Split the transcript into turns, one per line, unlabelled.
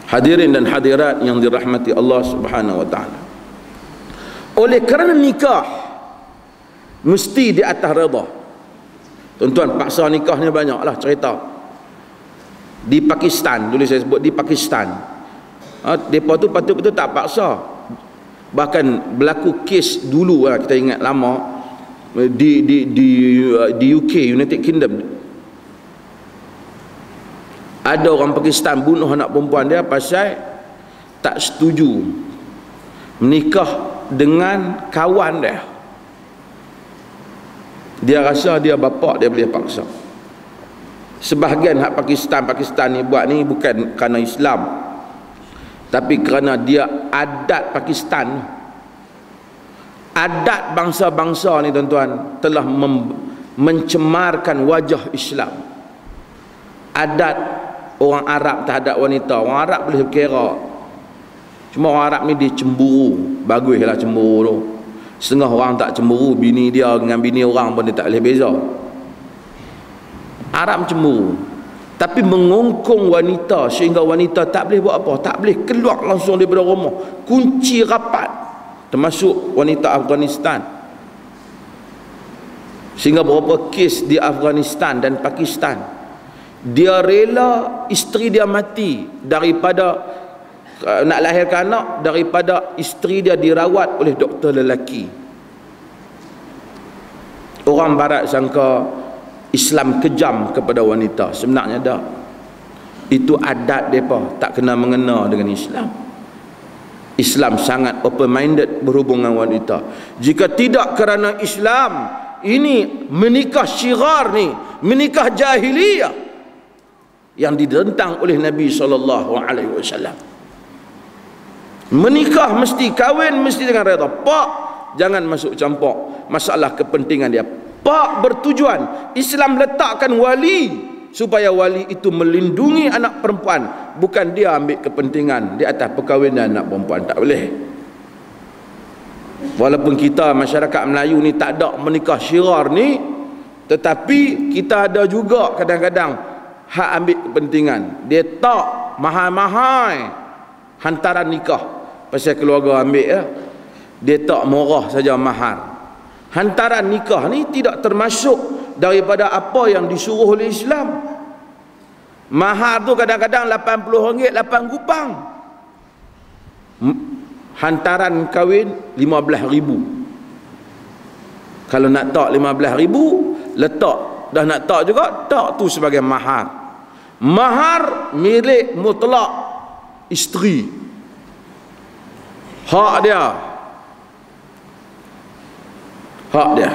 Hadirin dan hadirat yang dirahmati Allah Subhanahu wa taala. Oleh kerana nikah mesti di atas redha. Tuan-tuan, paksa nikah ni banyaklah cerita. Di Pakistan, dulu saya sebut di Pakistan. Depa tu patut-patut tak paksa. Bahkan berlaku kes dulu kita ingat lama di UK, United Kingdom. Ada orang Pakistan bunuh anak perempuan dia pasal tak setuju menikah dengan kawan dia. Dia rasa dia bapak, dia boleh paksa. Sebahagian hak Pakistan ni buat ni bukan kerana Islam, tapi kerana dia adat Pakistan. Adat bangsa-bangsa ni tuan-tuan telah mencemarkan wajah Islam. Adat orang Arab terhadap wanita, orang Arab boleh kira. Cuma orang Arab ni dia cemburu. Baguslah cemburu tu. Setengah orang tak cemburu, bini dia dengan bini orang pun dia tak boleh beza. Arab cemburu, tapi mengongkong wanita sehingga wanita tak boleh buat apa, tak boleh keluar langsung daripada rumah, kunci rapat, termasuk wanita Afghanistan. Sehingga beberapa kes di Afghanistan dan Pakistan, dia rela isteri dia mati daripada nak lahirkan anak, daripada isteri dia dirawat oleh doktor lelaki. Orang barat sangka Islam kejam kepada wanita. Sebenarnya tak. Itu adat mereka, tak kena mengena dengan Islam. Islam sangat open minded berhubungan wanita. Jika tidak kerana Islam, ini menikah syirar ni, menikah jahiliyah yang didentang oleh Nabi SAW. Menikah mesti, kahwin mesti dengan redha. Pak jangan masuk campur masalah kepentingan dia. Pak bertujuan, Islam letakkan wali supaya wali itu melindungi anak perempuan, bukan dia ambil kepentingan di atas perkahwinan anak perempuan. Tak boleh. Walaupun kita masyarakat Melayu ni tak ada menikah syirar ni, tetapi kita ada juga kadang-kadang hak ambil kepentingan. Dia tak mahal-mahal hantaran nikah. Pasal keluarga ambil ya. Dia tak murah saja mahar. Hantaran nikah ni tidak termasuk daripada apa yang disuruh oleh Islam. Mahar tu kadang-kadang RM80, 8 kupang. Hantaran kahwin RM15,000. Kalau nak tak RM15,000, letak. Dah nak tak juga, tak tu sebagai mahar. Mahar milik mutlak isteri. Hak dia. Hak dia.